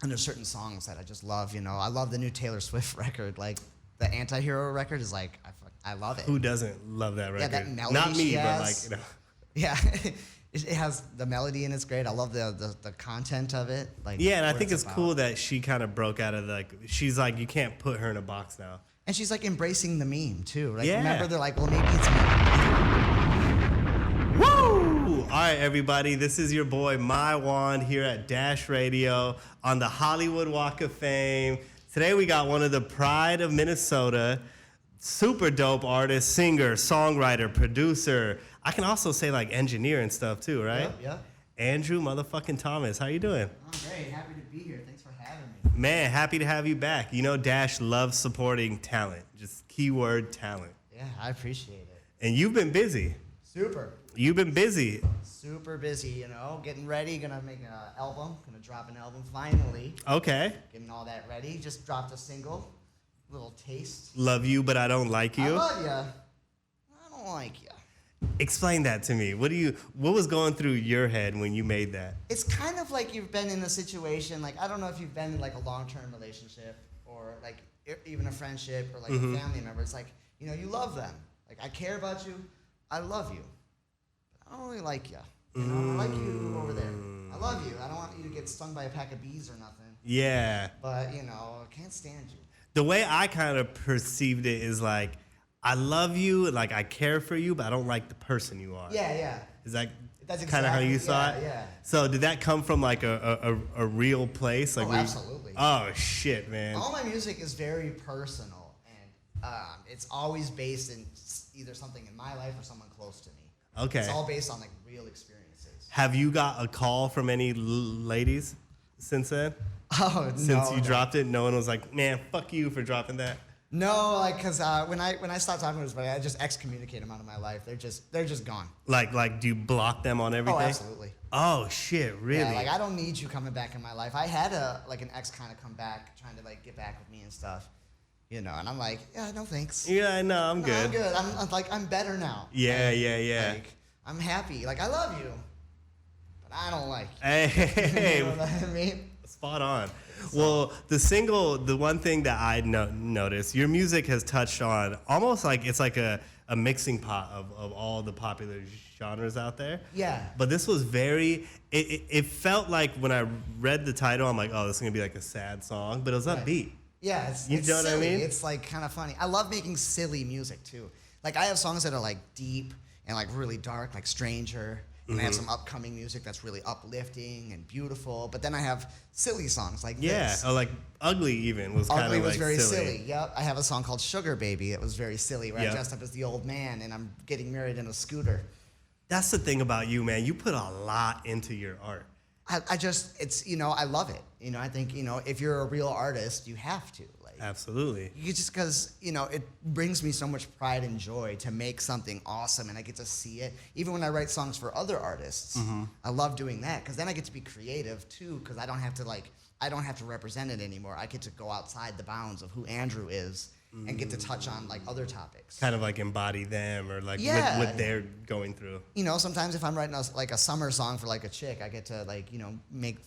And there's certain songs that I just love. I love the new Taylor Swift record. Like the Anti-Hero record is like I love it. Who doesn't love that record? Yeah, that melody. Not me, she but has. like Yeah, it has the melody and it's great. I love the content of it. Like yeah, and I what think it's about. cool that she kind of broke out of she's like, you can't put her in a box now. And she's like embracing the meme too. Like, Yeah. remember they're like, well, maybe it's me. Woo! All right, everybody, this is your boy My Wand here at Dash Radio on the Hollywood Walk of Fame. Today we got one of the pride of Minnesota, super dope artist, singer, songwriter, producer. I can also say like engineer and stuff too, right? Yeah. Andrew motherfucking Thomas, how you doing? I'm great. Happy to be here. Thanks for having me. Man, happy to have you back. Dash loves supporting talent, just keyword talent. Yeah, I appreciate it. And you've been busy. Super. You've been busy. Super busy, getting ready, gonna make an album, gonna drop an album finally. Okay. Getting all that ready. Just dropped a single, little taste. Love you, but I don't like you. I love ya. I don't like ya. Explain that to me. What was going through your head when you made that? It's kind of like you've been in a situation, like I don't know if you've been in like a long-term relationship or like even a friendship or like a family member. It's like, you love them. Like I care about you. I love you. I don't really like you. I like you over there. I love you. I don't want you to get stung by a pack of bees or nothing. Yeah. But, I can't stand you. The way I kind of perceived it is like, I love you, like I care for you, but I don't like the person you are. Yeah. Is that That's kind of how you saw it? Yeah. So did that come from like a real place? Like absolutely. Oh, shit, man. All my music is very personal, and it's always based in either something in my life or someone close to me. Okay. It's all based on like real experiences. Have you got a call from any ladies since then? Oh, Since you dropped it, no one was like, man, fuck you for dropping that? No, like, because when I stopped talking to somebody, I just excommunicate them out of my life. They're just gone. Like, do you block them on everything? Oh, absolutely. Oh, shit, really? Yeah, like, I don't need you coming back in my life. I had an ex kind of come back, trying to, like, get back with me and stuff. And I'm like, yeah, no thanks. Yeah, no, I'm good. I'm good. I'm better now. Yeah, like, yeah. Like, I'm happy. Like, I love you, but I don't like you. Hey, You know what I mean? spot on. Well, the one thing that I noticed, your music has touched on almost like it's like a mixing pot of all the popular genres out there. Yeah. But this was it felt like when I read the title, I'm like, oh, this is going to be like a sad song, but it was upbeat. Yeah, it's know what I silly. mean? It's like kind of funny. I love making silly music too. Like I have songs that are like deep and like really dark, like Stranger. And I have some upcoming music that's really uplifting and beautiful. But then I have silly songs like this. Yeah, or like Ugly even was kind of like Ugly was very silly. silly. Yep. I have a song called Sugar Baby. It was very silly where Yep. I dressed up as the old man and I'm getting married in a scooter. That's the thing about you, man. You put a lot into your art. I love it. I think, if you're a real artist, you have to. Absolutely. Because it brings me so much pride and joy to make something awesome, and I get to see it. Even when I write songs for other artists, I love doing that because then I get to be creative too. Because I don't have to represent it anymore. I get to go outside the bounds of who Andrew is and get to touch on like other topics. Kind of like embody them or like what they're going through. Sometimes if I'm writing a summer song for like a chick, I get to make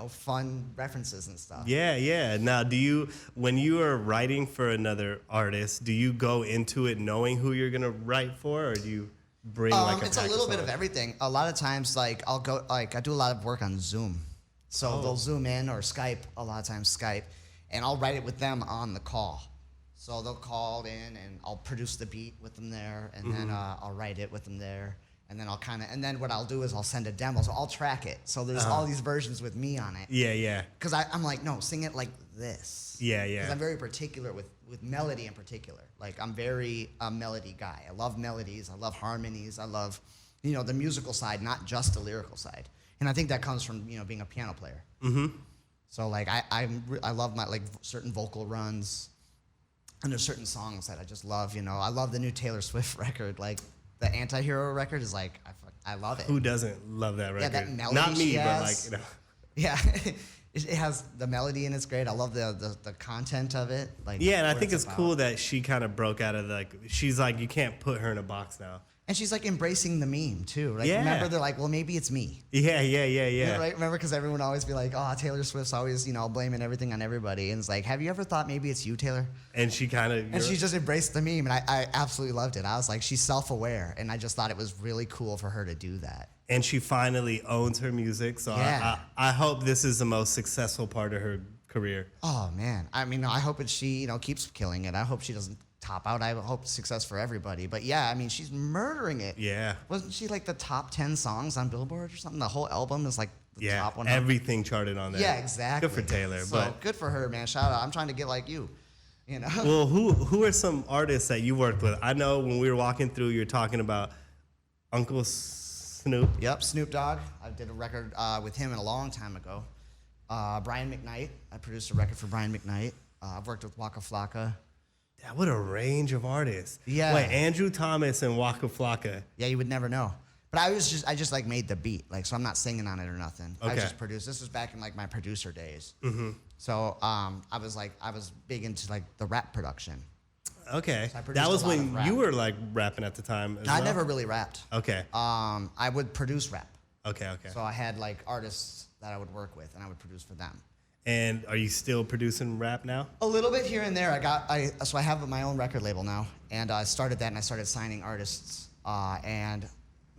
fun references and stuff. Yeah. Now, when you are writing for another artist, do you go into it knowing who you're gonna write for, or do you bring it's a little bit of everything. A lot of times, I'll go, I do a lot of work on Zoom. So they'll Zoom in or Skype, a lot of times Skype, and I'll write it with them on the call. So they'll call in and I'll produce the beat with them there, and then I'll write it with them there. And then and then what I'll do is I'll send a demo. So I'll track it. So there's all these versions with me on it. Yeah. Because I'm like, no, sing it like this. Yeah. Because I'm very particular with melody in particular. Like I'm very a melody guy. I love melodies. I love harmonies. I love, the musical side, not just the lyrical side. And I think that comes from, being a piano player. Mm-hmm. So like I love my certain vocal runs. And there's certain songs that I just love. I love the new Taylor Swift record. Like, the Anti-Hero record is like, I love it. Who doesn't love that record? Yeah, that melody Not me, she but has. like, Yeah, it has the melody and it's great. I love the content of it. Yeah, and I think it's cool that she kind of broke out of she's like, you can't put her in a box now. And she's like embracing the meme too. Like, Yeah. remember, they're like, well, maybe it's me. Yeah. Right? Remember, because everyone always be like, oh, Taylor Swift's always, blaming everything on everybody. And it's like, have you ever thought maybe it's you, Taylor? And she kind of... And she just embraced the meme, and I absolutely loved it. I was like, she's self-aware, and I just thought it was really cool for her to do that. And she finally owns her music, so Yeah. I hope this is the most successful part of her career. Oh, man. I mean, I hope she, keeps killing it. I hope she doesn't top out. I hope success for everybody. But yeah, I mean, she's murdering it. Yeah. Wasn't she like the top 10 songs on Billboard or something? The whole album is like the top one. Everything charted on there. Yeah, exactly. Good for Taylor. So but good for her, man. Shout out. I'm trying to get like you. Well, who are some artists that you worked with? I know when we were walking through, you were talking about Uncle Snoop. Yep, Snoop Dogg. I did a record with him a long time ago. Brian McKnight. I produced a record for Brian McKnight. I've worked with Waka Flocka. Yeah, what a range of artists. Yeah. Wait, Andrew Thomas and Waka Flocka. Yeah, you would never know. But I just like made the beat, like, so I'm not singing on it or nothing. I Okay. just produced. This was back in like my producer days. Mm-hmm. So I was big into like the rap production. Okay. So I produced That was a lot when of rap. you were like rapping at the time as I well? never really rapped. Okay. I would produce rap. Okay. So I had like artists that I would work with, and I would produce for them. And are you still producing rap now? A little bit here and there. So I have my own record label now, and I started that, and I started signing artists. And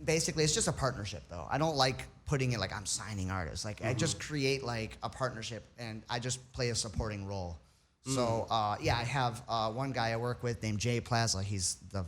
basically, it's just a partnership, though. I don't like putting it like I'm signing artists. Like I just create like a partnership, and I just play a supporting role. So yeah, I have one guy I work with named Jay Plaza. He's the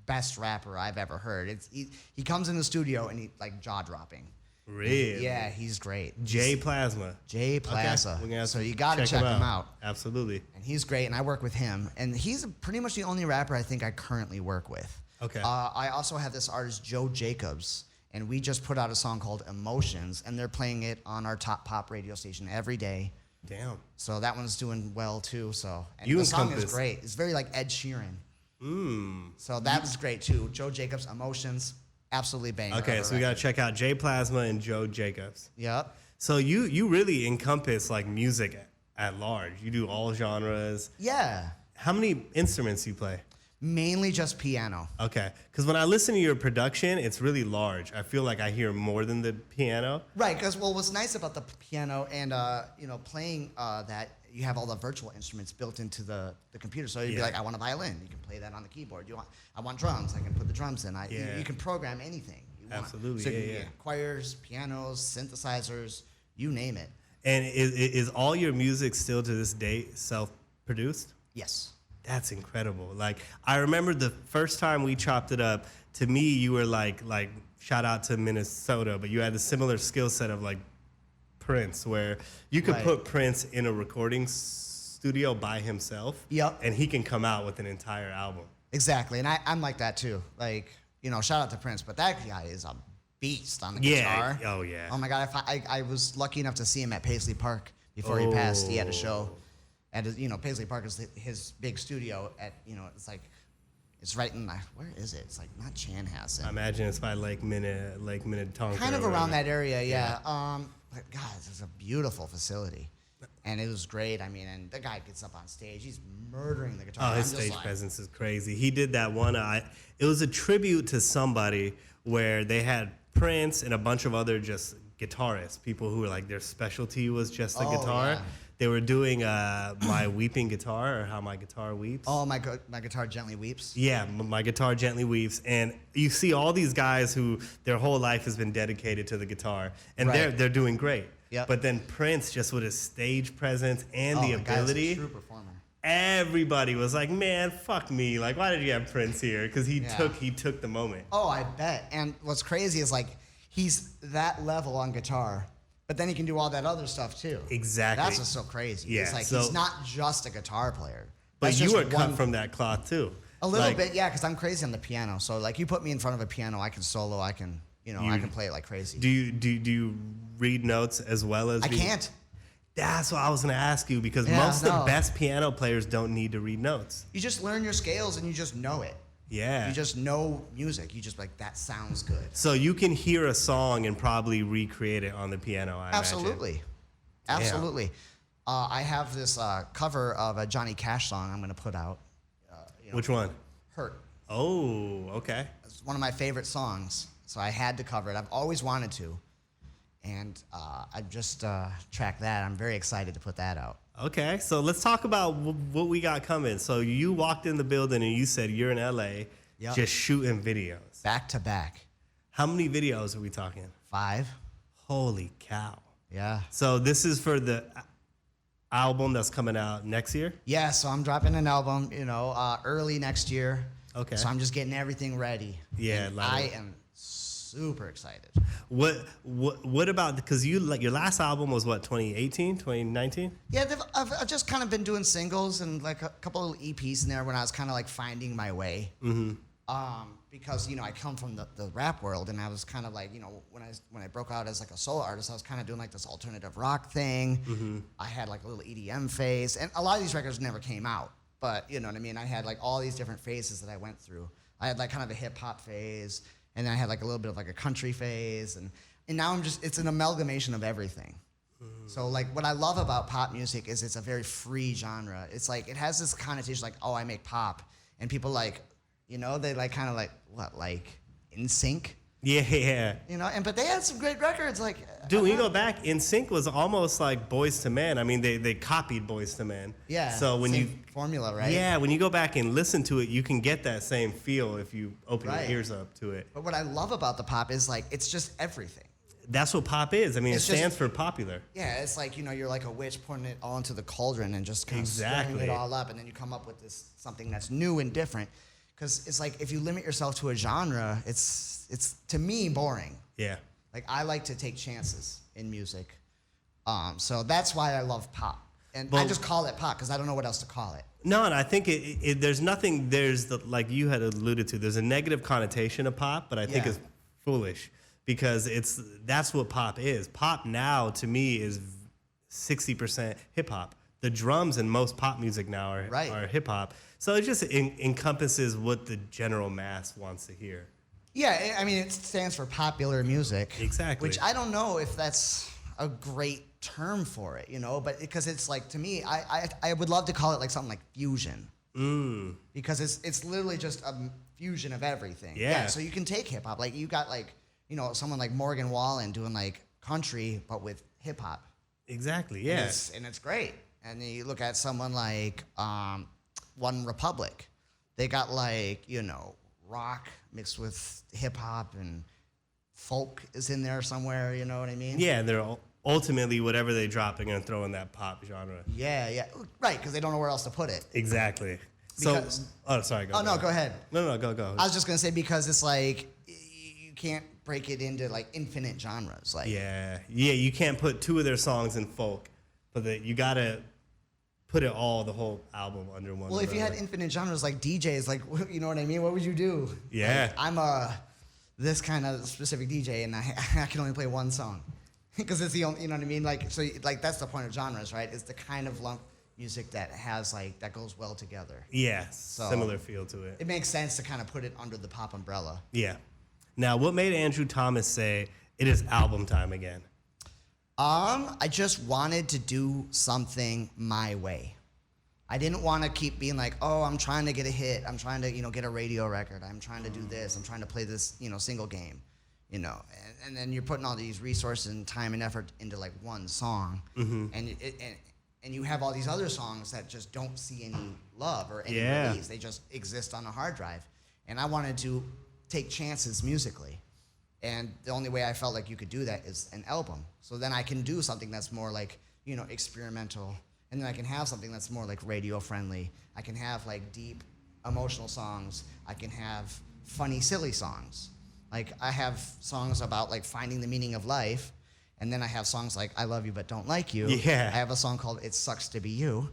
best rapper I've ever heard. He comes in the studio and he like jaw dropping. Really? Yeah, he's great. Jay Plasma. Jay Plaza. Okay. We're gonna have So to you got to check him out. Absolutely. And he's great, and I work with him. And he's pretty much the only rapper I think I currently work with. Okay. I also have this artist, Joe Jacobs, and we just put out a song called Emotions, and they're playing it on our top pop radio station every day. Damn. So that one's doing well, too. So and You the song is encompass- great. It's very like Ed Sheeran. Mm. So that was great, too. Joe Jacobs, Emotions, absolutely banger. Okay, of a so we got to record. check out Jay Plasma and Joe Jacobs. Yep. So you really encompass like music at large. You do all genres. Yeah. How many instruments do you play? Mainly just piano. Okay, because when I listen to your production, it's really large. I feel like I hear more than the piano. Right, because what's nice about the piano and playing that, you have all the virtual instruments built into the computer. So you'd be Yeah. like, I want a violin, you can play that on the keyboard. I want drums, I can put the drums in. You can program anything you want. Absolutely, So you yeah, can yeah. get choirs, pianos, synthesizers, you name it. And is all your music still to this day self-produced? Yes. That's incredible. Like, I remember the first time we chopped it up, to me, you were like shout out to Minnesota, but you had a similar skill set of like Prince, where you could Right. put Prince in a recording studio by himself. Yep. And he can come out with an entire album. Exactly, and I'm like that too. Like, shout out to Prince, but that guy is a beast on the Yeah. guitar. Oh, yeah. Oh my God, I was lucky enough to see him at Paisley Park before he passed. He had a show. And Paisley Park is his big studio at, it's like, it's right in, where is it? It's like not Chanhassen. I imagine it's by Lake Minnetonka. Kind of or around whatever. that area, yeah. But God, it's a beautiful facility. And it was great. I mean, and the guy gets up on stage. He's murdering the guitar. Oh, his I'm just stage like, presence is crazy. He did that one. It was a tribute to somebody where they had Prince and a bunch of other just guitarists, people who were like their specialty was just the Oh, guitar. yeah. They were doing My Weeping Guitar, or How My Guitar Weeps. Oh, my guitar gently weeps. Yeah, My Guitar Gently Weeps. And you see all these guys who their whole life has been dedicated to the guitar, and Right. they're doing great. Yep. But then Prince, just with his stage presence and the guy's a ability, true performer. everybody was like, man, fuck me. Like, why did you have Prince here? Because he Yeah. took the moment. Oh, I bet. And what's crazy is like he's that level on guitar, but then he can do all that other stuff too. Exactly. That's what's so crazy. Yeah, It's like so- he's not just a guitar player. But That's you just were cut one- from that cloth too. a little Like, bit, yeah, because I'm crazy on the piano. So like you put me in front of a piano, I can solo, I can play it like crazy. Do you read notes as well as I can't. That's what I was gonna ask you, because Yeah, most of the no. best piano players don't need to read notes. You just learn your scales and you just know it. Yeah. You just know music. You just like that sounds good. So you can hear a song and probably recreate it on the piano. I imagine. Absolutely. Absolutely. I have this cover of a Johnny Cash song I'm going to put out. Which one? Hurt. Oh, okay. It's one of my favorite songs, so I had to cover it. I've always wanted to, and I just tracked that. I'm very excited to put that out. Okay, so let's talk about what we got coming. So you walked in the building and you said you're in LA, Yep. just shooting videos. Back to back. How many videos are we talking? 5. Holy cow. Yeah. So this is for the album that's coming out next year? Yeah, so I'm dropping an album, early next year. Okay. So I'm just getting everything ready. Yeah, And I am super excited. What about, because your last album was what, 2018, 2019? Yeah, I've just kind of been doing singles and like a couple little EPs in there when I was kind of like finding my way. Mm-hmm. Because I come from the rap world, and I was kind of like, when I broke out as like a solo artist, I was kind of doing like this alternative rock thing. Mm-hmm. I had like a little EDM phase, and a lot of these records never came out. But you know what I mean? I had like all these different phases that I went through. I had like kind of a hip hop phase, and then I had like a little bit of like a country phase, and now it's an amalgamation of everything. Mm-hmm. So like what I love about pop music is it's a very free genre. It's like it has this connotation like, oh, I make pop, and people like, they like kind of like what, like In Sync. Yeah. But they had some great records. Like, Dude, when you go back, In Sync was almost like Boys to Men. I mean, they copied Boys to Men. Yeah. So when same formula, right? Yeah, when you go back and listen to it, you can get that same feel if you open Right. your ears up to it. But what I love about the pop is like it's just everything. That's what pop is. I mean, It's it stands for popular. Yeah, it's like you're like a witch putting it all into the cauldron and just kind of Exactly. stirring it all up, and then you come up with this something that's new and different. Because it's like if you limit yourself to a genre, it's to me boring. Yeah. Like I like to take chances in music, so that's why I love pop, and I just call it pop because I don't know what else to call it. No, and I think there's nothing. Like you had alluded to. There's a negative connotation of pop, but I think Yeah. it's foolish because that's what pop is. Pop now to me is 60% hip hop. The drums in most pop music now are hip hop. So it just encompasses what the general mass wants to hear. Yeah, I mean it stands for popular music. Exactly. Which I don't know if that's a great term for it, but because it's like to me, I would love to call it like something like fusion. Because it's literally just a fusion of everything. Yeah. So you can take hip hop, like you got like someone like Morgan Wallen doing like country but with hip hop. Exactly. Yeah. And it's great. And then you look at someone like One Republic. They got like, rock mixed with hip hop, and folk is in there somewhere, you know what I mean? Yeah, and they're ultimately whatever they drop, they're gonna throw in that pop genre. Yeah. Right, because they don't know where else to put it. Exactly. Because- Sorry. Go ahead. No, go. I was just gonna say because it's like you can't break it into like infinite genres. Like Yeah. You can't put 2 of their songs in folk, but you gotta put the whole album under one. Well, if you had umbrella. infinite genres like DJs, like you know what I mean? What would you do? Yeah. Like, I'm this kind of specific DJ, and I can only play one song because it's the only. You know what I mean? Like so, like that's the point of genres, right? It's the kind of lump music that has like that goes well together. Yeah, similar feel to it. It makes sense to kind of put it under the pop umbrella. Yeah. Now, what made Andrew Thomas say it is album time again? I just wanted to do something my way. I didn't want to keep being like, oh, I'm trying to get a hit. I'm trying to, get a radio record. I'm trying to do this. I'm trying to play this, single game, and then you're putting all these resources and time and effort into like one song, and you have all these other songs that just don't see any love or any release. They just exist on a hard drive, and I wanted to take chances musically. And the only way I felt like you could do that is an album. So then I can do something that's more like, experimental. And then I can have something that's more like radio friendly. I can have like deep emotional songs. I can have funny, silly songs. Like I have songs about like finding the meaning of life. And then I have songs like I Love You But Don't Like You. Yeah. I have a song called It Sucks to Be You.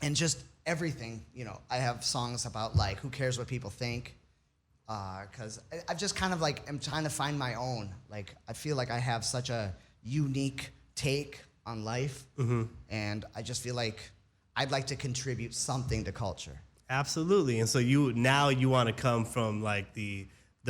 And just everything, I have songs about like who cares what people think. Because I've just kind of like am trying to find my own. Like I feel like I have such a unique take on life, and I just feel like I'd like to contribute something to culture. Absolutely. And so you want to come from like the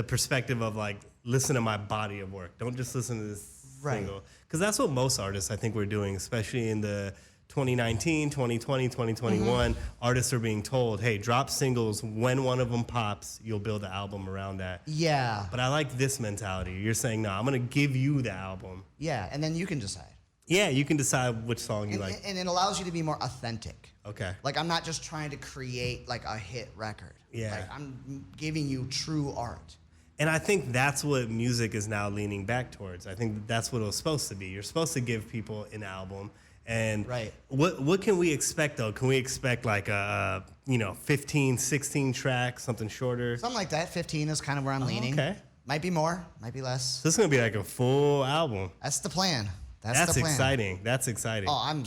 perspective of like listen to my body of work. Don't just listen to this Right. single, because that's what most artists I think we're doing, especially in the 2019, 2020, 2021, artists are being told, hey, drop singles. When one of them pops, you'll build an album around that. Yeah. But I like this mentality. You're saying, no, I'm going to give you the album. Yeah, and then you can decide. Yeah, you can decide which song you like. And it allows you to be more authentic. Okay. Like, I'm not just trying to create, like, a hit record. Yeah. Like, I'm giving you true art. And I think that's what music is now leaning back towards. I think that's what it was supposed to be. You're supposed to give people an album. And Right. what can we expect, though? Can we expect, like, a 15, 16 tracks, something shorter? Something like that. 15 is kind of where I'm leaning. Okay. Might be more, might be less. So this is going to be like a full album. That's the plan. That's the plan. Exciting. That's exciting. Oh,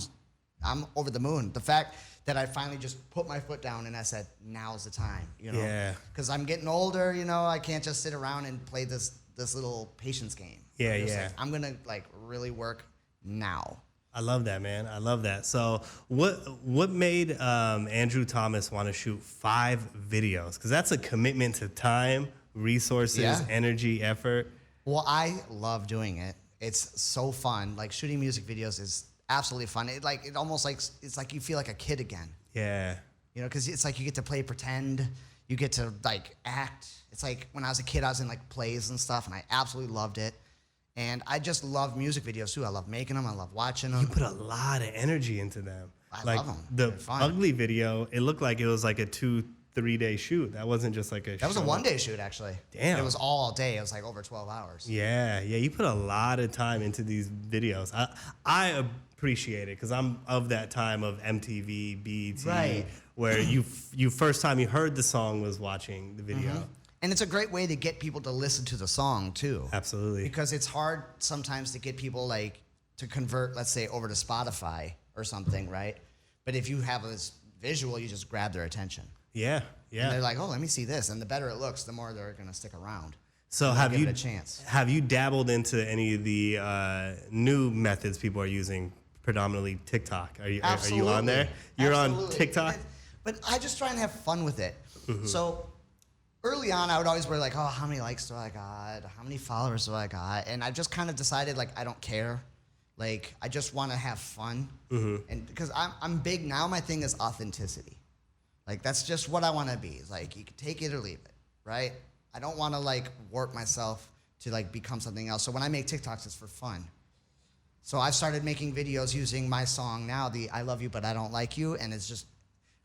I'm over the moon. The fact that I finally just put my foot down and I said, now's the time, Yeah. Because I'm getting older, I can't just sit around and play this little patience game. Yeah, I'm just yeah. like, I'm gonna like really work now. I love that, man. I love that. So what made Andrew Thomas want to shoot 5 videos? Because that's a commitment to time, resources, Yeah. energy, effort. Well, I love doing it. It's so fun. Like shooting music videos is absolutely fun. It's like you feel like a kid again. Yeah. Because it's like you get to play pretend. You get to like act. It's like when I was a kid, I was in like plays and stuff, and I absolutely loved it. And I just love music videos too. I love making them. I love watching them. You put a lot of energy into them. I love 'em. The They're fun. Ugly video, it looked like it was like a 2-3 day shoot. That wasn't just like a That was a show. 1-day shoot, actually. Damn. It was all day. It was like over 12 hours. Yeah, you put a lot of time into these videos. I appreciate it because I'm of that time of MTV, BET, Right. where you first time you heard the song was watching the video. And it's a great way to get people to listen to the song, too. Absolutely. Because it's hard sometimes to get people, like, to convert, let's say, over to Spotify or something, right? But if you have this visual, you just grab their attention. Yeah. And they're like, oh, let me see this. And the better it looks, the more they're going to stick around. So give it a chance. Have you dabbled into any of the new methods people are using, predominantly TikTok? Are you on there? You're on Absolutely. TikTok? But I just try and have fun with it. So early on, I would always worry, like, oh, how many likes do I got? How many followers do I got? And I just kind of decided, like, I don't care. Like, I just want to have fun. And because I'm big now, my thing is authenticity. Like, that's just what I want to be. It's like, you can take it or leave it, right? I don't want to, like, warp myself to, like, become something else. So when I make TikToks, it's for fun. So I've started making videos using my song now, the I Love You But I Don't Like You, and it's just,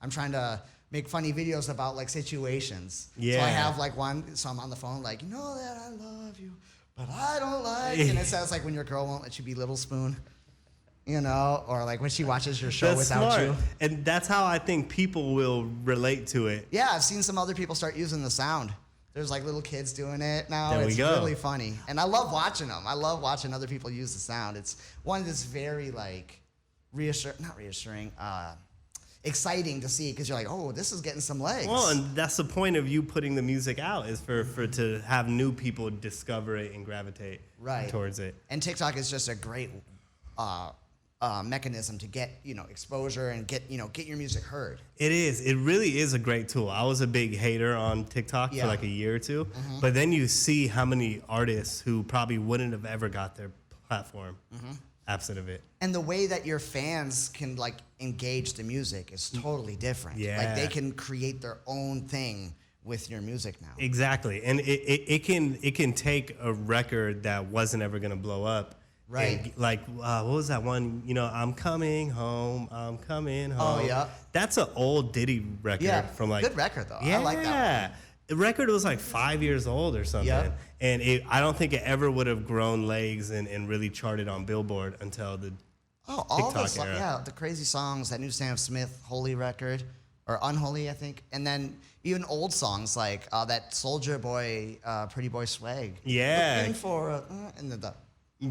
I'm trying to make funny videos about like situations. Yeah. So I have like one, so I'm on the phone like, you know that I love you, but I don't like you. And it sounds like when your girl won't let you be Little Spoon, or like when she watches your show That's without smart. you. And that's how I think people will relate to it. Yeah, I've seen some other people start using the sound. There's like little kids doing it now. There we It's go. really funny. And I love watching them. I love watching other people use the sound. It's one that's very like exciting to see because you're like, oh, this is getting some legs. Well, and that's the point of you putting the music out is for to have new people discover it and gravitate towards it. And TikTok is just a great mechanism to get exposure and get your music heard. It is. It really is a great tool. I was a big hater on TikTok for like a year or two, but then you see how many artists who probably wouldn't have ever got their platform absent of it. And the way that your fans can like engage the music is totally different. Yeah. Like they can create their own thing with your music now. Exactly. And it can take a record that wasn't ever going to blow up. Right. And like, what was that one? I'm coming home. I'm coming home. Oh, yeah. That's an old Diddy record from like. Good record though. Yeah. I like that one. The record was like 5 years old or something. Yeah. And I don't think it ever would have grown legs and really charted on Billboard until the Oh, all TikTok the era. the crazy songs, that new Sam Smith Holy record, or Unholy, I think, and then even old songs like that Soulja Boy, Pretty Boy Swag. Yeah. Looking for a, and the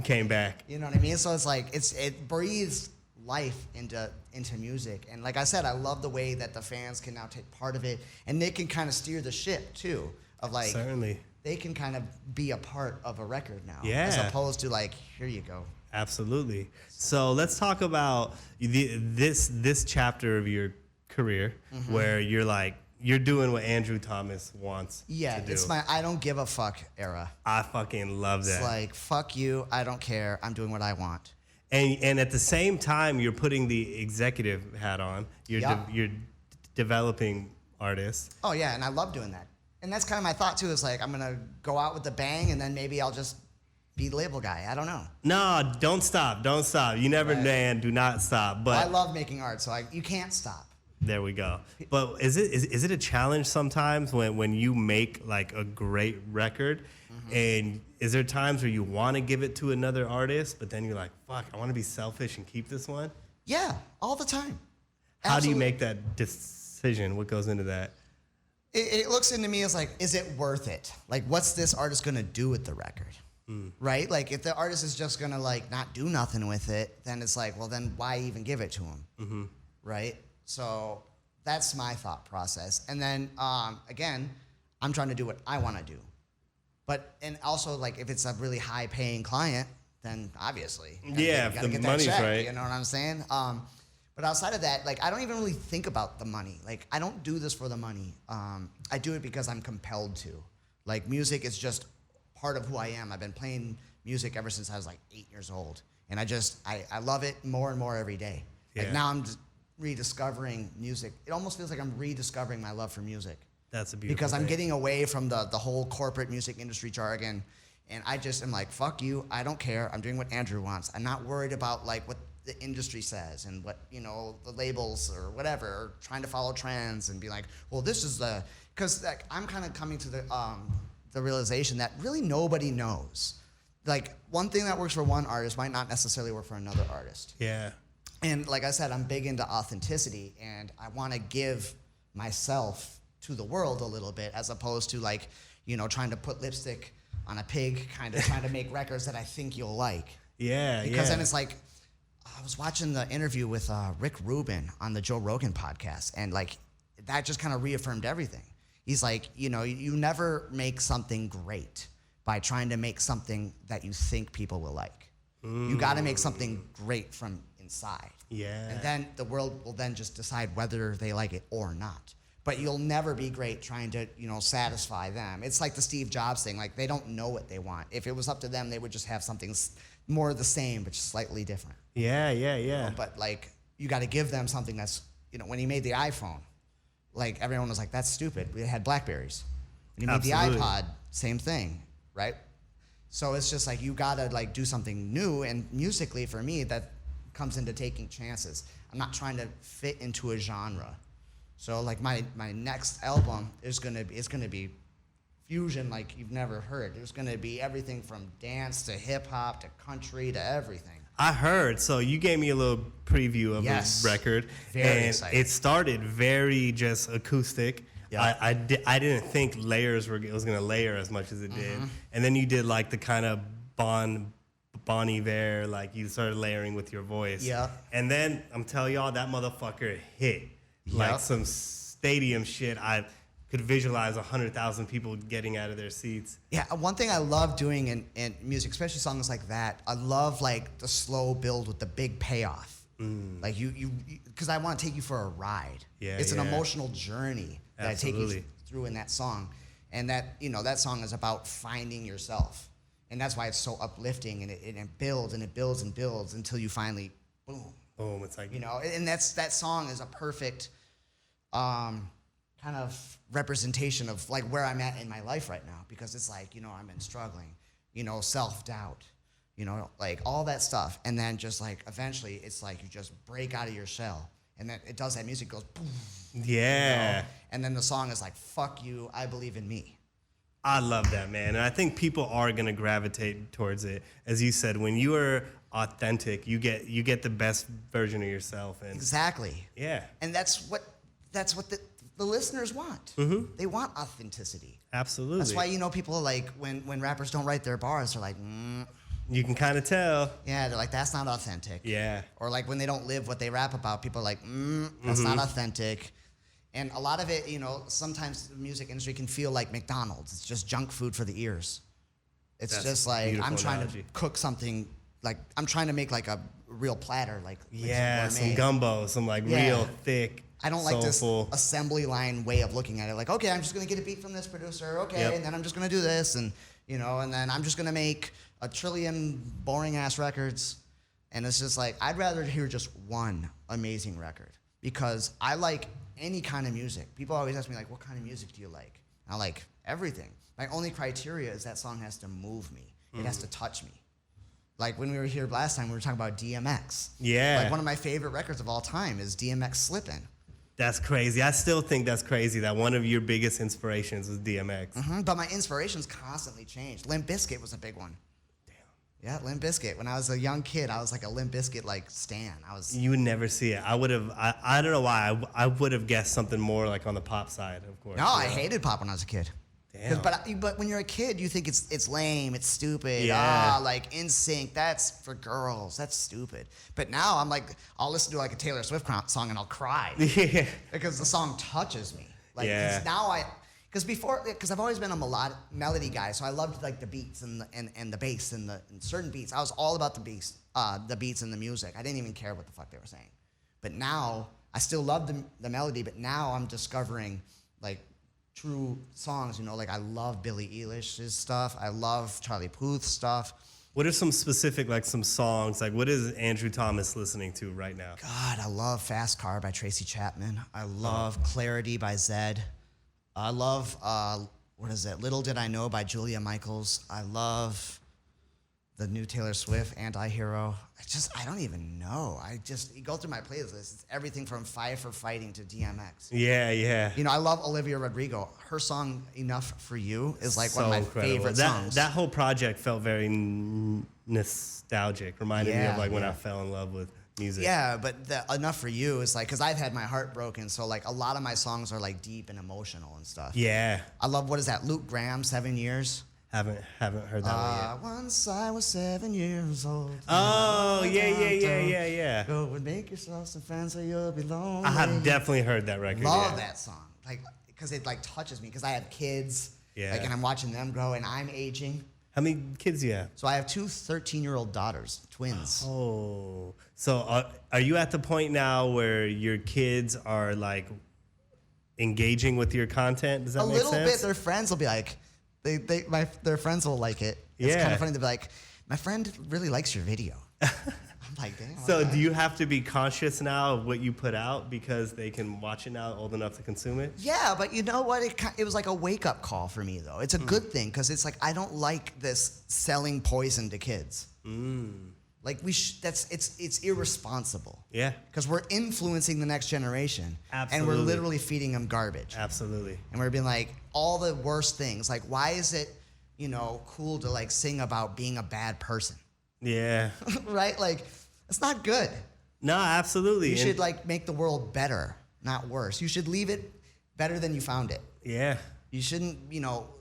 came back. you know what I mean? So it's like it breathes life into music, and like I said, I love the way that the fans can now take part of it, and they can kind of steer the ship too. Of like, Certainly. they can kind of be a part of a record now, Yeah. as opposed to like, here you go. Absolutely. So let's talk about this chapter of your career where you're doing what Andrew Thomas wants Yeah, to do. it's my I don't give a fuck era. I fucking love that. It's like, fuck you, I don't care, I'm doing what I want. And at the same time, you're putting the executive hat on. You're developing artists. Oh yeah, and I love doing that. And that's kind of my thought too. Is like I'm gonna go out with the bang, and then maybe I'll just be the label guy. I don't know. No, don't stop. Don't stop. You never, Right. man, do not stop. But Well, I love making art, so you can't stop. there we go. But is it a challenge sometimes when you make like a great record, and is there times where you want to give it to another artist, but then you're like, fuck, I want to be selfish and keep this one? Yeah, all the time. How do you Absolutely. make that decision? What goes into that? It looks into me as like, is it worth it? Like, what's this artist gonna do with the record? Right? Like, if the artist is just gonna like not do nothing with it, then it's like, well, then why even give it to him? Right? So that's my thought process. And then again, I'm trying to do what I want to do. But and also like if it's a really high paying client, then obviously you Yeah, gotta if the get that money's check, right. You know what I'm saying? But outside of that, like I don't even really think about the money. Like I don't do this for the money. I do it because I'm compelled to. Like music is just part of who I am. I've been playing music ever since I was like 8 years old, and I love it more and more every day. Yeah. Like now I'm just rediscovering music. It almost feels like I'm rediscovering my love for music. That's a beautiful Because I'm thing. getting away from the whole corporate music industry jargon, and I just am like, fuck you, I don't care. I'm doing what Andrew wants. I'm not worried about like what the industry says and what, you know, the labels or whatever, or trying to follow trends and be like, well, this is the, because like I'm kind of coming to the realization that really nobody knows. Like one thing that works for one artist might not necessarily work for another artist. Yeah. And like I said, I'm big into authenticity, and I want to give myself to the world a little bit, as opposed to like, you know, trying to put lipstick on a pig, kind of trying to make records that I think you'll like. Yeah. Because yeah. then it's like, I was watching the interview with Rick Rubin on the Joe Rogan podcast, and like that just kind of reaffirmed everything. He's like, you know, you never make something great by trying to make something that you think people will like. You got to make something great from inside. Yeah. And then the world will then just decide whether they like it or not. But you'll never be great trying to, you know, satisfy them. It's like the Steve Jobs thing. Like, they don't know what they want. If it was up to them, they would just have something more the same, but just slightly different. Yeah. Yeah. You Yeah. know, but, like, you got to give them something that's, you know, when he made the iPhone, like, everyone was like, that's stupid. We had Blackberries. When he made Absolutely. the iPod, same thing, right? So it's just like, you got to, like, do something new. And musically, for me, that comes into taking chances. I'm not trying to fit into a genre. So like my next album is gonna be fusion like you've never heard. There's gonna be everything from dance to hip hop to country to everything. I heard. So you gave me a little preview of Yes. the record, Very and exciting. it started very just acoustic. Yeah. I didn't think it was gonna layer as much as it did, and then you did like the kind of Bon Iver, like you started layering with your voice. Yeah. And then I'm telling y'all that motherfucker hit like Yep. some stadium shit. I could visualize 100,000 people getting out of their seats. Yeah, one thing I love doing in music, especially songs like that, I love like the slow build with the big payoff. Like because I want to take you for a ride. Yeah, It's an yeah. emotional journey that I take Absolutely. you through in that song, and that, you know, that song is about finding yourself, and that's why it's so uplifting, and it builds and it builds and builds until you finally boom. Boom! It's like You know, and that song is a perfect kind of representation of like where I'm at in my life right now, because it's like, you know, I've been struggling, you know, self-doubt, you know, like all that stuff, and then just like eventually it's like you just break out of your shell, and then it does that music goes boom, yeah. you know? And then the song is like, fuck you, I believe in me. I love that, man. And I think people are going to gravitate towards it. As you said, when you are authentic, you get the best version of yourself. And Exactly. yeah, And that's what the listeners want. They want authenticity. absolutely. That's why, you know, people are like, when rappers don't write their bars, they're like, you can kind of tell. yeah, they're like, that's not authentic. Yeah. Or like when they don't live what they rap about, people are like, that's not authentic. And a lot of it, you know, sometimes the music industry can feel like McDonald's. It's just junk food for the ears. It's That's just a like, beautiful I'm trying analogy. to cook something, like, I'm trying to make like a real platter, like Yeah, some some gourmet. gumbo, some like Yeah. real thick, I don't like this soulful. assembly line way of looking at it. Like, okay, I'm just gonna get a beat from this producer, okay, Yep. and then I'm just gonna do this, and you know, and then I'm just gonna make a trillion boring ass records. And it's just like, I'd rather hear just one amazing record because I like any kind of music. People always ask me, like, what kind of music do you like? And I like everything. My only criteria is that song has to move me. It has to touch me. Like when we were here last time, we were talking about DMX. Yeah. Like one of my favorite records of all time is DMX Slippin'. That's crazy. I still think that's crazy that one of your biggest inspirations was DMX. But my inspirations constantly changed. Limp Bizkit was a big one. Yeah, Limp Bizkit. When I was a young kid, I was like a Limp Bizkit like stan. You would never see it. I don't know why. I would have guessed something more like on the pop side, of course. No, I hated pop when I was a kid. Damn. But when you're a kid, you think it's lame, it's stupid. Yeah. Like NSYNC, that's for girls. That's stupid. But now I'm like, I'll listen to like a Taylor Swift song and I'll cry Yeah. because the song touches me. Like Yeah. because I've always been a melody guy, so I loved like the beats and the bass and certain beats. I was all about the beats and the music. I didn't even care what the fuck they were saying. But now I still love the melody. But now I'm discovering like true songs. Like I love Billie Eilish's stuff. I love Charlie Puth's stuff. What are some specific, like some songs? Like what is Andrew Thomas listening to right now? God, I love Fast Car by Tracy Chapman. I love Clarity by Zedd. I love, what is it? Little Did I Know by Julia Michaels. I love the new Taylor Swift, Anti-Hero. I don't even know. You go through my playlist. It's everything from Five for Fighting to DMX. Yeah, yeah. I love Olivia Rodrigo. Her song, Enough for You, is like one of my incredible. favorite songs. That whole project felt very nostalgic. Reminded me of like when I fell in love with music. Yeah, but Enough for You is like, because I've had my heart broken, so like a lot of my songs are like deep and emotional and stuff. Yeah. I love, what is that, Luke Graham, 7 Years? Haven't heard that one yet. Once I was 7 years old. Oh, yeah. Go and make yourself some friends or you'll be lonely. I have definitely heard that record. Love that song. Like, because it like touches me, because I have kids. Yeah. Like, and I'm watching them grow and I'm aging. How many kids do you have? So I have two 13-year-old daughters, twins. Oh. So are you at the point now where your kids are like engaging with your content? Does that make sense? A little bit. Their friends will be like, their friends will like it. It's kind of funny. They'll be like, my friend really likes your video. I'm like, damn. So do you have to be conscious now of what you put out because they can watch it now, old enough to consume it? Yeah, but you know what? It was like a wake-up call for me, though. It's a good thing, because it's like, I don't like this selling poison to kids. Like, it's irresponsible. Yeah. Because we're influencing the next generation. Absolutely. And we're literally feeding them garbage. Absolutely. And we're being like, all the worst things. Like, why is it, cool to like sing about being a bad person? Yeah. Right? Like, it's not good. No, absolutely. You should like make the world better, not worse. You should leave it better than you found it. Yeah. You shouldn't,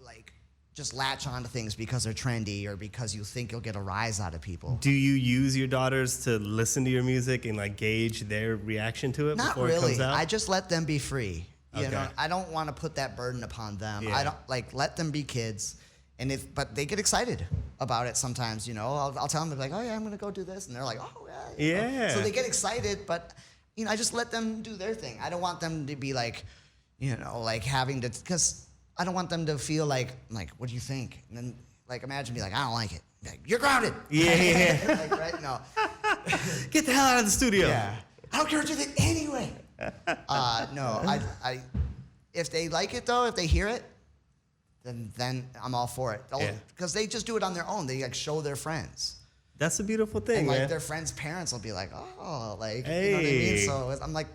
like just latch onto things because they're trendy or because you think you'll get a rise out of people. Do you use your daughters to listen to your music and like gauge their reaction to it before it comes out? I just let them be free. You Okay. know, I don't want to put that burden upon them. Yeah. I don't let them be kids. But they get excited about it sometimes, I'll tell them, like, oh yeah, I'm gonna go do this, and they're like, oh yeah. Yeah. So they get excited, but I just let them do their thing. I don't want them to be like, like having to, because I don't want them to feel like, what do you think? And then like imagine me like, I don't like it. Like, you're grounded. Yeah. Like, right? No. Get the hell out of the studio. Yeah. I don't care what you think anyway. No. I if they like it though, if they hear it, then I'm all for it. Because they just do it on their own. They like show their friends. That's a beautiful thing, And like man. their friends' parents will be like, oh, like, Hey. you know what I mean? So I'm like,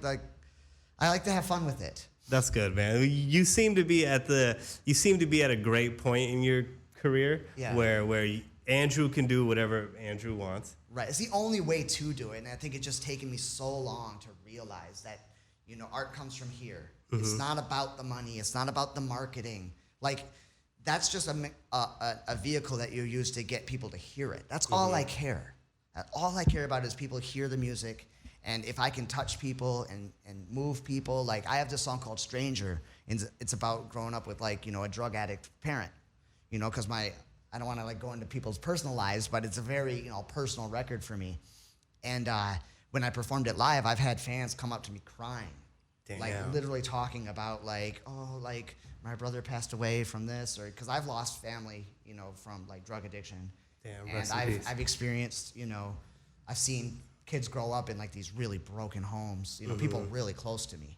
I like to have fun with it. That's good, man. You seem to be at a great point in your career where Andrew can do whatever Andrew wants. Right. It's the only way to do it. And I think it's just taken me so long to realize that, art comes from here. Mm-hmm. It's not about the money. It's not about the marketing. Like, that's just a vehicle that you use to get people to hear it. That's all I care. All I care about is people hear the music. And if I can touch people and move people, like I have this song called Stranger, and it's about growing up with like, a drug addict parent, because I don't want to like go into people's personal lives, but it's a very, personal record for me. And when I performed it live, I've had fans come up to me crying. Damn. Like literally talking about like, oh, like my brother passed away from this, or because I've lost family, from like drug addiction. Damn, and I've experienced, I've seen kids grow up in like these really broken homes, you know, people really close to me.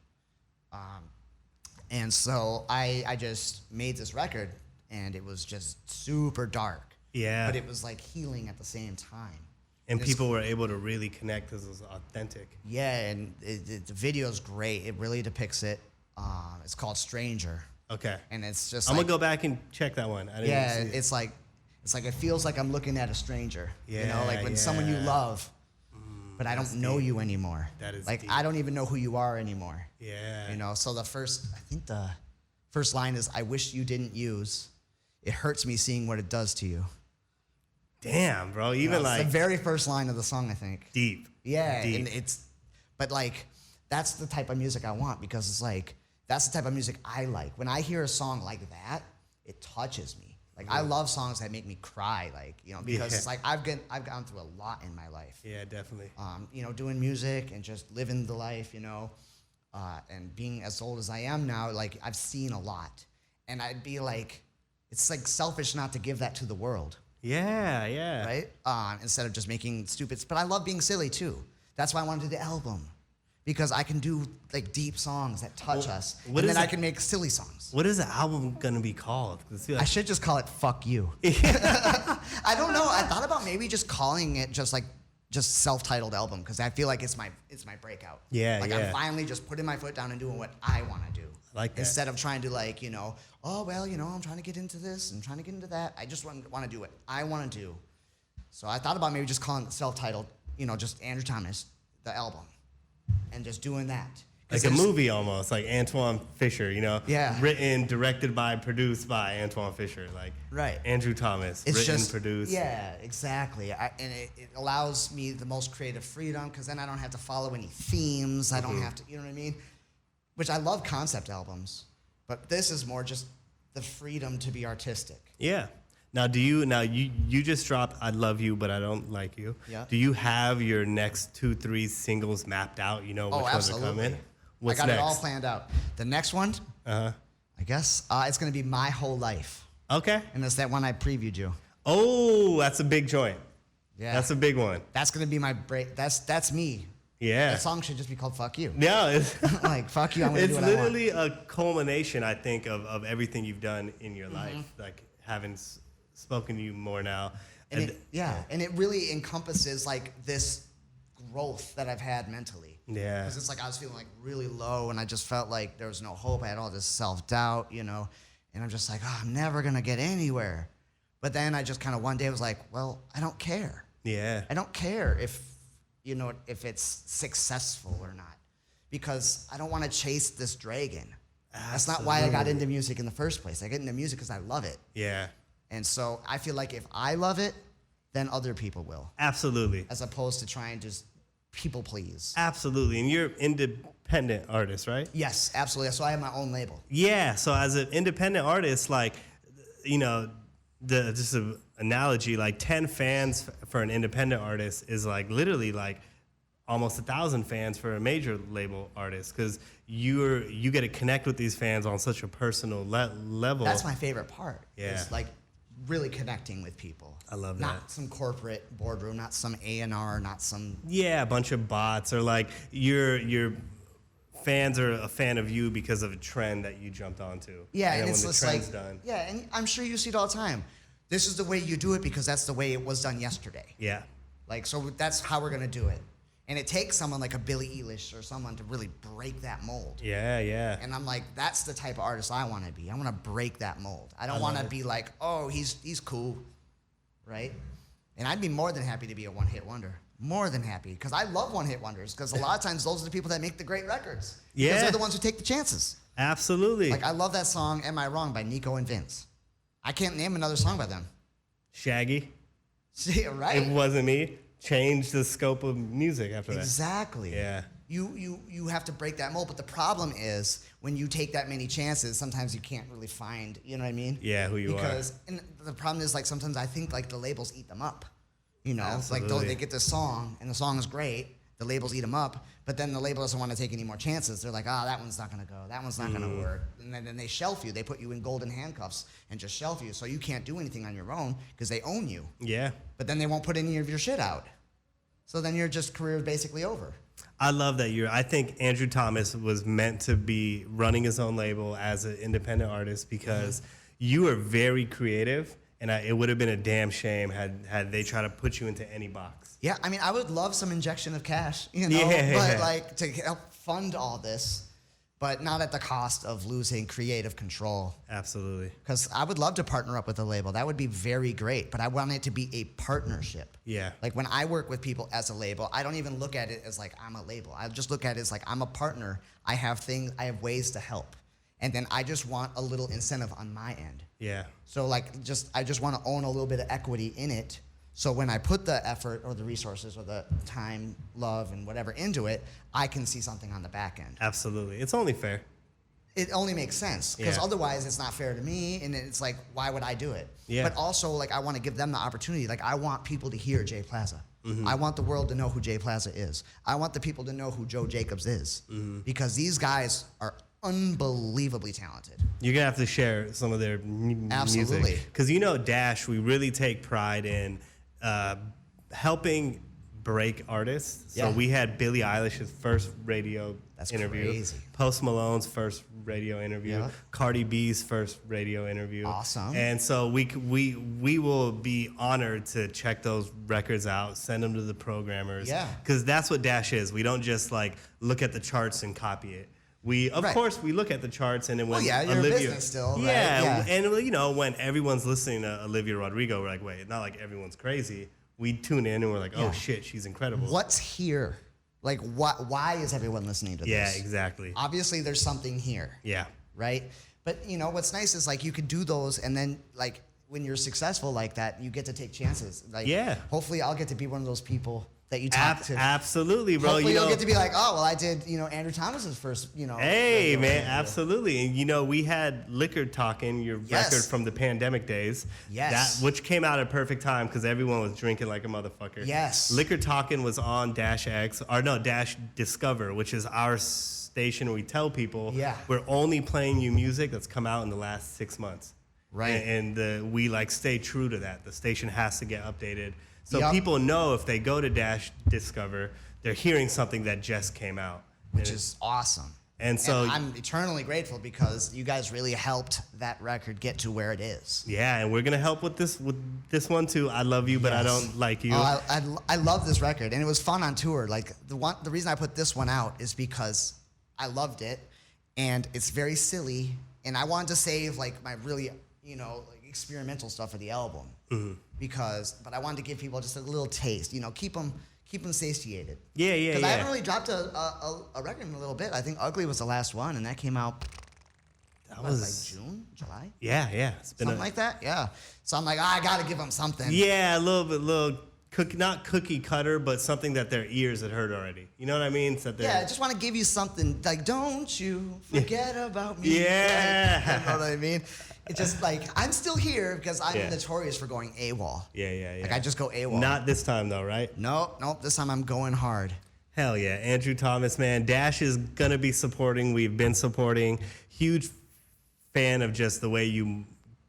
And so I just made this record, and it was just super dark. Yeah. But it was like healing at the same time. And people were able to really connect because it was authentic. Yeah, and the video's great. It really depicts it. It's called Stranger. Okay. And it's just I'm like, gonna go back and check that one. I didn't yeah, see it. it's like it feels like I'm looking at a stranger. You know, Yeah, like when someone you yeah. love, but I don't know you anymore. That is like deep. I don't even know who you are anymore. Yeah. You know, so I think the first line is, "I wish you didn't use. It hurts me seeing what it does to you." Damn, bro. Even It's like the very first line of the song, I think. deep. Yeah, Deep. and but like, that's the type of music I want, because it's like, that's the type of music I like. When I hear a song like that, it touches me. Like, I love songs that make me cry, like, you know, because it's like, I've gone through a lot in my life. Yeah, definitely. You know, doing music and just living the life, you know, and being as old as I am now, like, I've seen a lot. And I'd be like, it's like selfish not to give that to the world. Yeah, yeah. Right? Instead of just making stupid. But I love being silly too. That's why I want to do the album, because I can do like deep songs that touch us, and then I can make silly songs. What is the album gonna be called? 'Cause I should just call it "Fuck You." I don't know. I thought about maybe just calling it just self-titled album, because I feel like it's my breakout. Yeah, like yeah. I'm finally just putting my foot down and doing what I want to do. I like that. Instead of trying to, like, you know, oh well, you know, I'm trying to get into this and trying to get into that. I just want to do what I want to do. So I thought about maybe just calling it self-titled, you know, just Andrew Thomas, the album, and just doing that. Like a movie almost, like Antoine Fisher, you know? Yeah. Written, directed by, produced by Antoine Fisher. Like Right. Andrew Thomas, It's written, just, produced. Yeah, exactly. And it allows me the most creative freedom, because then I don't have to follow any themes. I don't have to, you know what I mean? Which I love concept albums, but this is more just the freedom to be artistic. Yeah. Now, you just dropped "I Love You, But I Don't Like You." Yeah. Do you have your next 2-3 singles mapped out? You know which ones are coming? What's I got next? it all planned out. The next one, I guess, it's going to be "My Whole Life." Okay. And that's that one I previewed you. Oh, that's a big joint. Yeah. That's a big one. That's going to be my break. That's me. Yeah. That song should just be called "Fuck You." Yeah. It's, Like, fuck you, I'm going to do what I want. It's literally a culmination, I think, of everything you've done in your life. Like having spoken to you more now. And it really encompasses like this growth that I've had mentally. Yeah. Because it's like I was feeling like really low, and I just felt like there was no hope. I had all this self-doubt, you know, and I'm just like, oh, I'm never gonna get anywhere. But then I just kind of one day was like, well, I don't care. Yeah. I don't care if, you know, if it's successful or not, because I don't want to chase this dragon. That's not why I got into music in the first place. I get into music because I love it. Yeah. And so I feel like if I love it, then other people will, Absolutely. as opposed to trying to just people please. Absolutely. And you're an independent artist, right? Yes, absolutely. So I have my own label. Yeah. So as an independent artist, like, you know, just an analogy, like 10 fans for an independent artist is like literally like almost 1,000 fans for a major label artist, because you get to connect with these fans on such a personal level. That's my favorite part. Yeah. Is like really connecting with people. I love Not that. some corporate boardroom, not some A&R, not some. Yeah, a bunch of bots, or like your fans are a fan of you because of a trend that you jumped onto. Yeah, and and then it's when the just trend's like, done. yeah, and I'm sure you see it all the time. This is the way you do it because that's the way it was done yesterday. Yeah. Like, so that's how we're gonna do it. And it takes someone like a Billie Eilish or someone to really break that mold. Yeah, yeah. And I'm like, that's the type of artist I want to be. I want to break that mold. I don't want to be like, oh, he's cool, right? And I'd be more than happy to be a one-hit wonder. More than happy, because I love one-hit wonders. Because a lot of times those are the people that make the great records. Yeah. Because they're the ones who take the chances. Absolutely. Like, I love that song "Am I Wrong" by Nico and Vince. I can't name another song by them. Shaggy. See, right? It wasn't me. Changed the scope of music after that. Exactly. Yeah. You have to break that mold, but the problem is when you take that many chances, sometimes you can't really find, you know what I mean? Yeah, who you are. And the problem is, like, sometimes I think like the labels eat them up. You know, Absolutely. like they get this song and the song is great, the labels eat them up, but then the label doesn't want to take any more chances. They're like, that one's not gonna go, that one's not gonna work, and then they shelf you. They put you in golden handcuffs and just shelf you, so you can't do anything on your own because they own you. Yeah. But then they won't put any of your shit out. So then your just career is basically over. I love that I think Andrew Thomas was meant to be running his own label as an independent artist because you are very creative, and it would have been a damn shame had they tried to put you into any box. Yeah, I mean, I would love some injection of cash, you know, but like to help fund all this, but not at the cost of losing creative control. Absolutely. Because I would love to partner up with a label. That would be very great, but I want it to be a partnership. Yeah. Like when I work with people as a label, I don't even look at it as like I'm a label. I just look at it as like I'm a partner. I have ways to help. And then I just want a little incentive on my end. Yeah. So like I just want to own a little bit of equity in it. So when I put the effort or the resources or the time, love, and whatever into it, I can see something on the back end. Absolutely. It's only fair. It only makes sense because Yeah. otherwise it's not fair to me, and it's like, why would I do it? Yeah. But also, like, I want to give them the opportunity. Like, I want people to hear Jay Plaza. I want the world to know who Jay Plaza is. I want the people to know who Joe Jacobs is because these guys are unbelievably talented. You're gonna have to share some of their Absolutely. music because Dash, we really take pride in helping break artists. So Yeah. we had Billie Eilish's first radio That's interview, crazy. Post Malone's first radio interview, Yeah. Cardi B's first radio interview. Awesome. And so we will be honored to check those records out, send them to the programmers. Yeah. Because that's what Dash is. We don't just like look at the charts and copy it. We of Right. course we look at the charts, and then when Well, yeah, you're a Olivia, business still, right? yeah, Yeah. and when everyone's listening to Olivia Rodrigo, we're like, wait, not like everyone's crazy. We tune in and we're like, oh Yeah. shit, she's incredible. What's here? Like, why is everyone listening to Yeah, this? exactly. Obviously, there's something here. Yeah, Right? But what's nice is like you could do those, and then like when you're successful like that, you get to take chances. Like, Yeah. hopefully, I'll get to be one of those people that you talk to. absolutely, bro. Hopefully, you'll get to be like, oh, well, I did, Andrew Thomas's first, Hey, radio man, interview. absolutely. And we had Liquor Talking, your Yes. record from the pandemic days. Yes. Which came out at perfect time because everyone was drinking like a motherfucker. Yes. Liquor Talking was on Dash Dash Discover, which is our station where we tell people Yeah. we're only playing you music that's come out in the last 6 months. Right. And we like stay true to that. The station has to get updated. So Yup. people know if they go to Dash Discover, they're hearing something that just came out. Which is awesome. And so I'm eternally grateful because you guys really helped that record get to where it is. yeah, and we're gonna help with this one too. I love you, but I Yes. don't like you. Oh, I love this record, and it was fun on tour. Like the reason I put this one out is because I loved it, and it's very silly, and I wanted to save like my really like experimental stuff for the album but I wanted to give people just a little taste. Keep them satiated. Yeah, yeah, Because I yeah. haven't really dropped a record in a little bit. I think Ugly was the last one, and that came out. That What, was like June, July, yeah. It's been something like that. Yeah. So I'm like, I gotta give them something. yeah, a little cookie, not cookie cutter, but something that their ears had heard already. You know what I mean? So that Yeah, I just want to give you something like, don't you forget about me. Yeah. Like, you know what I mean? It's just like, I'm still here because I'm Yeah. notorious for going AWOL. yeah. Like, I just go AWOL. Not this time though, right? Nope, this time I'm going hard. Hell yeah, Andrew Thomas, man. Dash is gonna be supporting. We've been supporting. Huge fan of just the way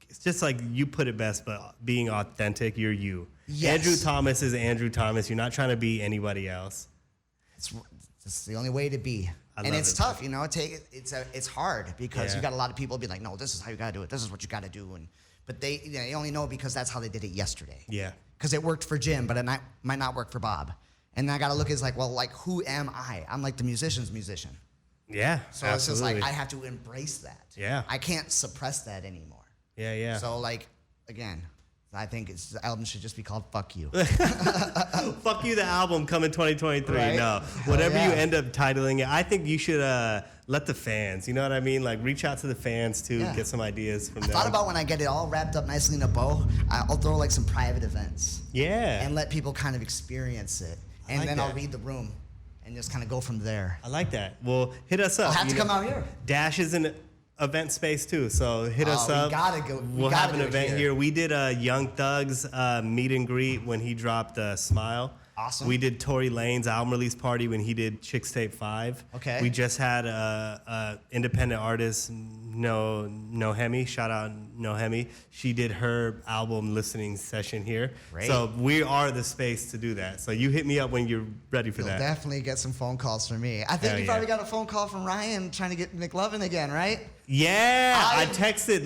it's just like you put it best, but being authentic. You're you. Yes. Andrew Thomas is Andrew Thomas. You're not trying to be anybody else. It's the only way to be. And love it's it. tough, it's hard because Yeah. you got a lot of people be like, no, this is how you gotta do it. This is what you gotta do. But they only know because that's how they did it yesterday. Yeah. Because it worked for Jim, but it might not work for Bob. And I gotta look as like, well, like, who am I? I'm like the musician's musician. Yeah. So absolutely. it's just like, I have to embrace that. Yeah. I can't suppress that anymore. Yeah. So like, again, I think the album should just be called Fuck You. Fuck you, the album coming 2023. Right? No, Hell whatever yeah. you end up titling it, I think you should let the fans. You know what I mean? Like reach out to the fans too, Yeah. get some ideas from I them. thought about when I get it all wrapped up nicely in a bow, I'll throw like some private events yeah. and let people kind of experience it. And like then that. I'll read the room and just kind of go from there. I like that. Well, hit us up. I'll have you to come out here. Dash is an event space too, so hit us we up. gotta go. We We'll gotta have an do it event here. here. We did a Young Thug's meet and greet when he dropped Smile. Awesome. We did Tory Lane's album release party when he did Chicks Tape 5. Okay. We just had a independent artist, Nohemi, shout out Nohemi. She did her album listening session here. Great. So we are the space to do that. So you hit me up when you're ready for You'll that. definitely get some phone calls from me. I think Hell you yeah. probably got a phone call from Ryan trying to get McLovin again, right? Yeah, I I texted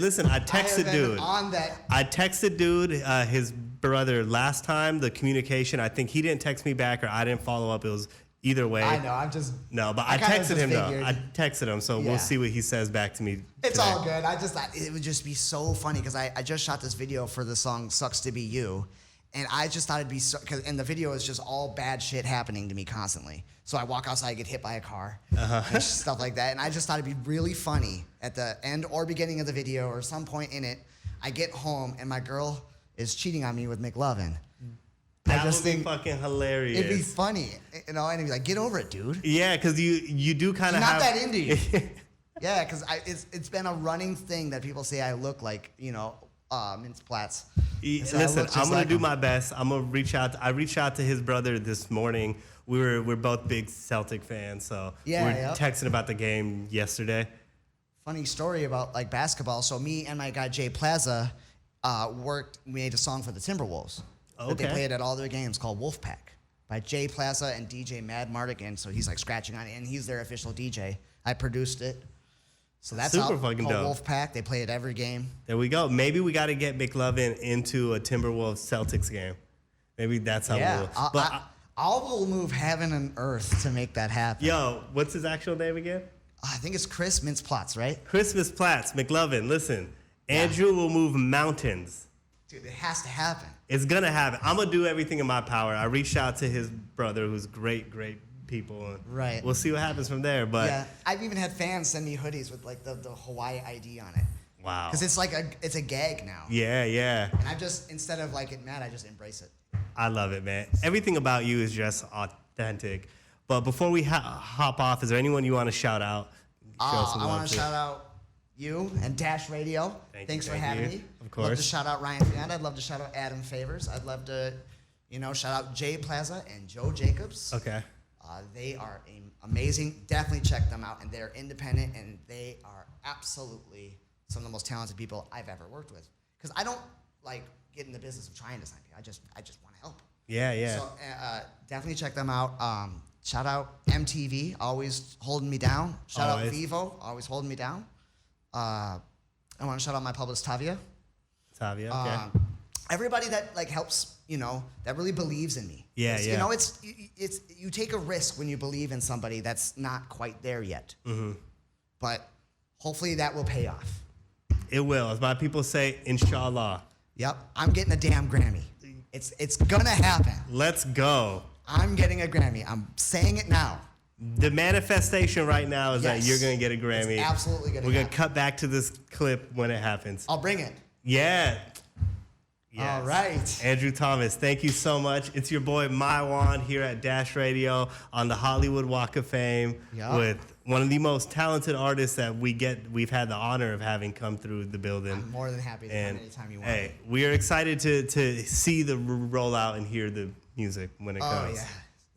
have dude. been on that. I texted dude, his brother last time, the communication, I think he didn't text me back or I didn't follow up. It was either way. I know. I'm just. No, but I kinda texted just him though. figured. I texted him, so Yeah. we'll see what he says back to me. It's today. all good. I just thought it would just be so funny because I just shot this video for the song "Sucks to Be You," and I just thought it'd be so. Cause, and the video is just all bad shit happening to me constantly. So I walk outside, get hit by a car, and stuff like that. And I just thought it'd be really funny at the end or beginning of the video or some point in it. I get home and my girl is cheating on me with McLovin. That I just would be think fucking hilarious. it'd be funny, you know. And he'd be like, "Get over it, dude." Yeah, because you do kind of Not have. that into you. Yeah, because it's been a running thing that people say I look like, you know, Mince Platts. They say I Listen, look just I'm gonna like do him. my best. I'm gonna reach out. I reached out to his brother this morning. We're both big Celtic fans, so Yeah, we're yep. texting about the game yesterday. Funny story about like basketball. So me and my guy Jay Plaza made a song for the Timberwolves. That they Okay. played at all their games called Wolfpack by Jay Plaza and DJ Mad Mardigan. So he's like scratching on it, and he's their official DJ. I produced it. So that's Super out, fucking called dope. Wolfpack. They play it every game. There we go. Maybe we got to get McLovin into a Timberwolves Celtics game. Maybe that's how Yeah, we'll. But I will move heaven and earth to make that happen. yo, what's his actual name again? I think it's Chris Mintz-Platts, right? Christmas Platts, McLovin. Listen, Andrew will move mountains. Dude, it has to happen. It's gonna happen. I'm gonna do everything in my power. I reached out to his brother, who's great people. And Right. We'll see what happens from there. But Yeah, I've even had fans send me hoodies with like the Hawaii ID on it. wow. Because it's like it's a gag now. Yeah. And I've just, instead of like getting mad, I just embrace it. I love it, man. Everything about you is just authentic. But before we hop off, is there anyone you want to shout out? Show some I love want to shout out you and Dash Radio. Thanks for having me. Of Love course. to shout out Ryan Fianda. I'd love to shout out Adam Favors. I'd love to, shout out Jay Plaza and Joe Jacobs. Okay. They are amazing. Definitely check them out. And they're independent, and they are absolutely some of the most talented people I've ever worked with. Because I don't like get in the business of trying to sign people. I just want to help. Yeah. So definitely check them out. Shout out MTV, always holding me down. Shout out Always. Vivo, always holding me down. I want to shout out my publicist Tavia. Tavia, okay. Everybody that like helps, that really believes in me. Yeah, It's, yeah. it's you take a risk when you believe in somebody that's not quite there yet. Mm-hmm. But hopefully that will pay off. It will. As my people say, inshallah. Yep, I'm getting a damn Grammy. It's gonna happen. Let's go. I'm getting a Grammy. I'm saying it now. The manifestation right now is that Yes. you're going to get a Grammy. It's absolutely gonna We're going to happen. cut back to this clip when it happens. I'll bring it. Yeah. Yes. All right. Andrew Thomas, thank you so much. It's your boy Maiwan here at Dash Radio on the Hollywood Walk of Fame Yeah. with one of the most talented artists that we've had the honor of having come through the building. I'm more than happy to come anytime you want. Hey, we are excited to see the rollout and hear the music when it Oh comes. yeah,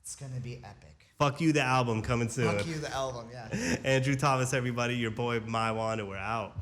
it's gonna be epic. Fuck You, the album coming soon. Fuck you, the album. Yeah. Andrew Thomas, everybody, your boy Maiwan, and we're out.